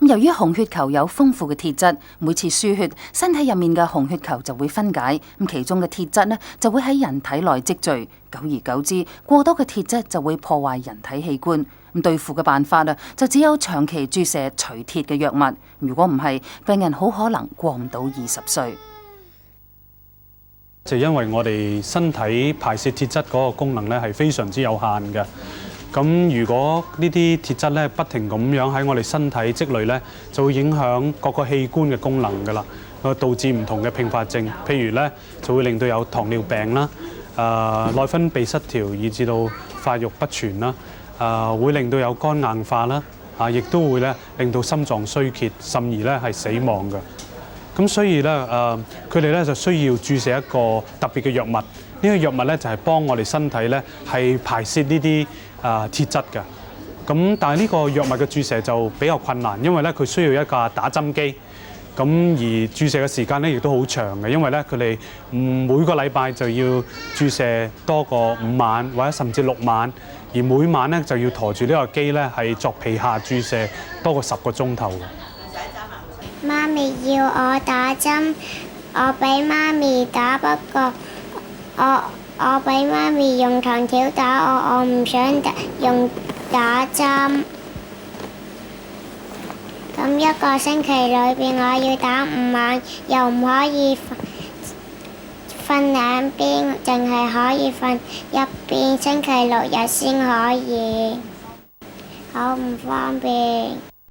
由於紅血球有豐富嘅鐵質，每次輸血，身體入面嘅紅血球就會分解，其中嘅鐵質呢就會喺人體內積聚，久而久之，過多嘅鐵質就會破壞人體器官。對付嘅辦法就只有長期注射除鐵嘅藥物，如果唔係，病人好可能過唔到20歲。就因為我哋身體排泄鐵質嗰個功能咧係非常之有限嘅，咁如果呢啲鐵質咧不停咁樣喺我哋身體積累咧，就會影響各個器官嘅功能㗎啦，導致唔同嘅併發症，譬如咧就會令到有糖尿病啦、內分泌失調，以至到發育不全啦，會令到有肝硬化啦，亦都會咧令到心臟衰竭，甚而咧係死亡嘅。咁所以咧，佢哋咧就需要注射一個特別嘅藥物。呢個藥物咧就係幫我哋身體咧係排泄呢啲鐵質嘅。咁但係呢個藥物嘅注射就比較困難，因為咧佢需要一架打針機。咁而注射嘅時間咧亦都好長嘅，因為咧佢哋每個禮拜就要注射多過5晚或者甚至6晚，而每晚咧就要駝住呢個機咧係作皮下注射多過10個鐘頭嘅。媽咪要我打針，我俾媽咪打，不過我俾媽咪用藤條打我唔想用打針。咁一個星期裏邊我要打5晚，又唔可以瞓兩邊，淨係可以瞓一邊，星期6日先可以，好唔方便。